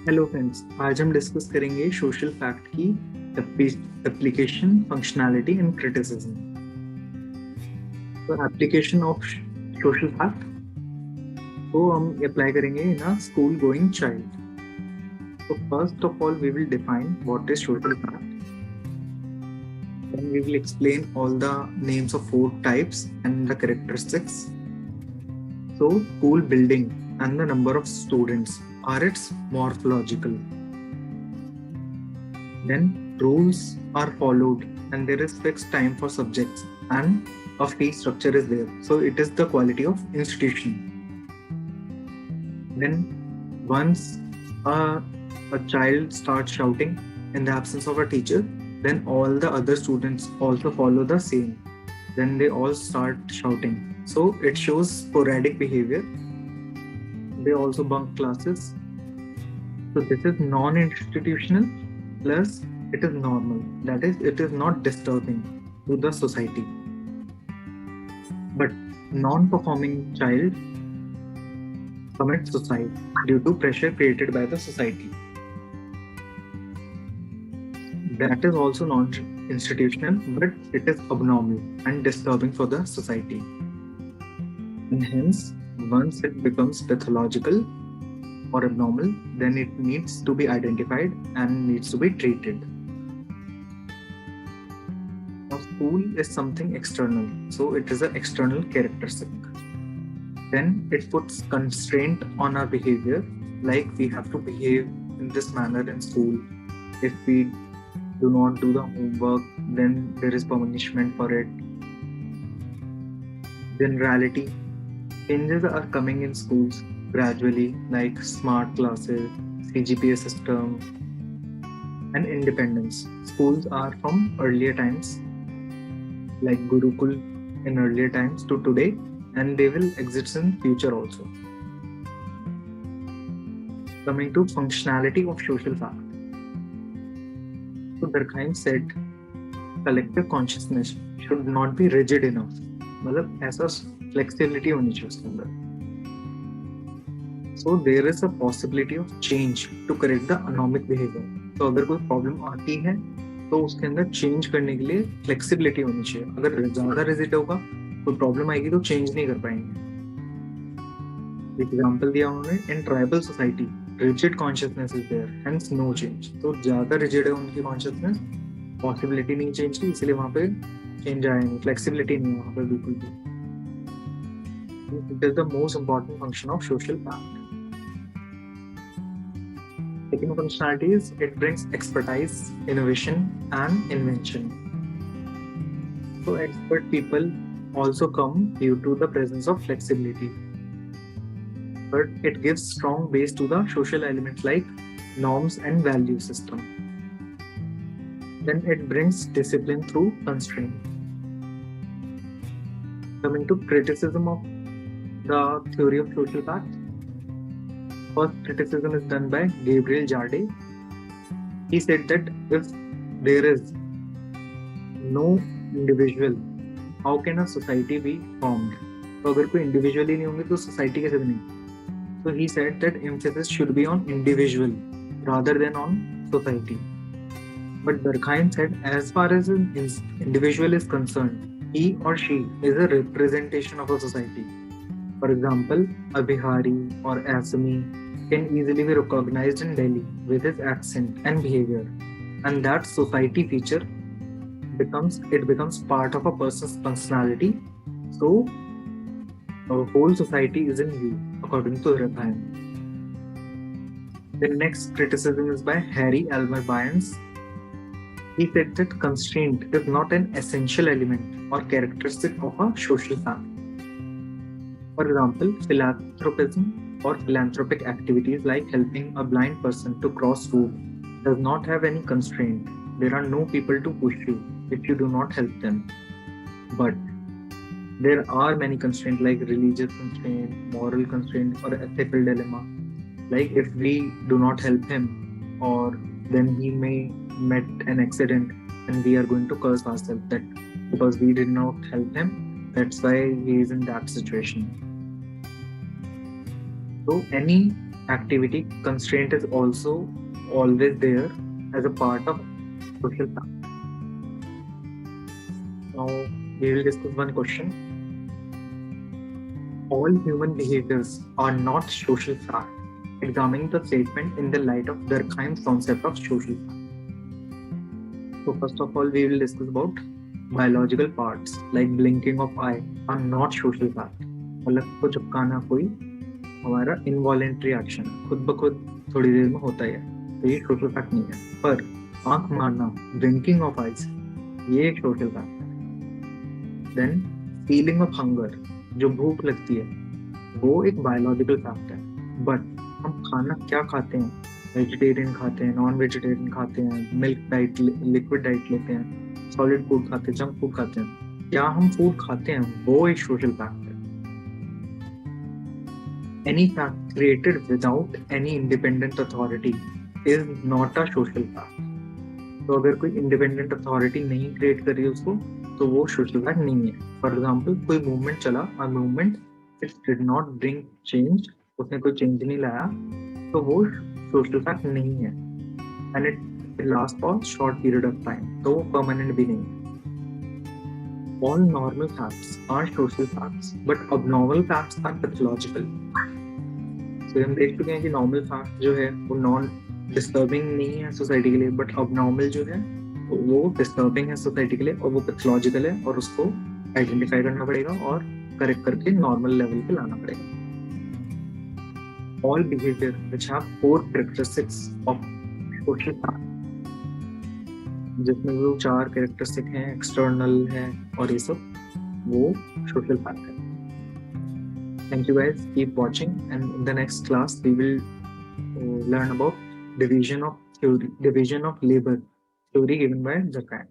Hello friends, आज हम discuss करेंगे सोशल फैक्ट की एप्लीकेशन, फंक्शनैलिटी एंड क्रिटिसिज्म। तो एप्लीकेशन ऑफ सोशल फैक्ट को हम अप्लाई करेंगे in a school going child. तो first of all we will define what is social fact, then we will explain all the names of four types and the characteristics. So school building and the number of students are its morphological. Then rules are followed and there is fixed time for subjects and a fee structure is there. So it is the quality of institution. Then once a child starts shouting in the absence of a teacher, then all the other students also follow the same. Then they all start shouting. So it shows sporadic behavior. They also bunk classes. So this is non-institutional plus it is normal. That is, it is not disturbing to the society. But non-performing child commits suicide due to pressure created by the society. That is also non-institutional, but it is abnormal and disturbing for the society. And hence, once it becomes pathological or abnormal, then it needs to be identified and needs to be treated. Now, school is something external, so it is an external characteristic. Then it puts constraint on our behavior, like we have to behave in this manner in school. If we do not do the homework, then there is punishment for it. Generality changes are coming in schools gradually, like smart classes, CGPA system, and independence. Schools are from earlier times, like Gurukul in earlier times to today, and they will exist in future also. Coming to functionality of social fact. So Durkheim said, collective consciousness should not be rigid enough. मतलब ऐसा flexibility होनी चाहिए उसके अंदर. So there is a possibility of change to correct the anomic behavior. तो अगर कोई problem आती है तो उसके अंदर चेंज करने के लिए फ्लेक्सिबिलिटी होनी चाहिए. अगर ज्यादा रिजिड होगा, कोई प्रॉब्लम आएगी तो चेंज नहीं कर पाएंगे. एग्जाम्पल दिया उन्होंने, in tribal society rigid consciousness is there, hence no change. तो ज्यादा रिजिड है उनकी कॉन्शियसनेस, पॉसिबिलिटी नहीं चेंज की, इसलिए वहां पे चेंज आया नहीं, फ्लेक्सिबिलिटी नहीं है वहां पे बिल्कुल भी. It is the most important function of social fact. Second functionality is it brings expertise, innovation, and invention. So expert people also come due to the presence of flexibility. But it gives strong base to the social elements like norms and value system. Then it brings discipline through constraint. Coming to criticism of the theory of social fact. First criticism is done by Gabriel Jarde. He said that if there is no individual, how can a society be formed? तो अगर कोई individual ही नहीं होंगे तो society कैसे बनेगी? So he said that emphasis should be on individual rather than on society. But Durkheim said as far as an individual is concerned, he or she is a representation of a society. For example, a Bihari or Assami can easily be recognized in Delhi with his accent and behavior, and that society feature becomes part of a person's personality. So a whole society is in you, according to Durkheim. The next criticism is by Harry Elmer Bynes. He said that constraint is not an essential element or characteristic of a social fact. For example, philanthropism or philanthropic activities like helping a blind person to cross road does not have any constraint. There are no people to push you if you do not help them. But there are many constraints like religious constraint, moral constraint, or ethical dilemma. Like if we do not help him, or then he may met an accident and we are going to curse ourselves that because we did not help him, that's why he is in that situation. So any activity constraint is also always there as a part of social fact. Now we will discuss one question. All human behaviors are not social fact. Examining the statement in the light of Durkheim's concept of social fact. So first of all, we will discuss about biological parts like blinking of eye are not social fact. पलक को झपकाना कोई हमारा involuntary action खुद ब खुद थोड़ी देर में होता है, तो ये सोशल फैक्ट नहीं है. पर आंख मारना, ब्लिंकिंग ऑफ आइज, ये एक सोशल फैक्ट है. देन फीलिंग ऑफ हंगर, जो भूख लगती है, वो एक बायोलॉजिकल फैक्ट है. बट हम खाना क्या खाते हैं, वेजिटेरियन खाते हैं, नॉन वेजिटेरियन खाते हैं, मिल्क डाइट, लिक्विड डाइट लेते हैं, सॉलिड फूड खाते हैं, जंक फूड खाते हैं, क्या हम फूड खाते हैं, वो एक सोशल फैक्ट है. Any fact created without any independent authority is not a social fact. तो अगर कोई इंडिपेंडेंट अथॉरिटी नहीं क्रिएट कर रही है उसको, तो वो सोशल फैक्ट नहीं है. फॉर एग्जाम्पल कोई मूवमेंट चला, और movement it did not bring change, उसने कोई चेंज नहीं लाया, तो वो सोशल फैक्ट नहीं है. And it last for short period of time, तो वो परमानेंट भी नहीं है. All normal facts are social facts, but abnormal facts are pathological. तो हम देख चुके हैं कि नॉर्मल फैक्ट जो है वो नॉन डिस्टर्बिंग नहीं है सोसाइटी के लिए, बट अबनॉर्मल जो है वो डिस्टर्बिंग है सोसाइटी के लिए, और वो पैथोलॉजिकल है, और उसको आइडेंटिफाई करना पड़ेगा और करेक्ट करके नॉर्मल लेवल पे लाना पड़ेगा. All behaviour which have 4 characteristics of social fact, जिसमें वो 4 कैरेक्टरिस्टिक हैं, एक्सटर्नल है और ये सब, वो सोशल फैक्ट है. Thank you guys, keep watching, and in the next class we will learn about division of labor theory given by Durkheim.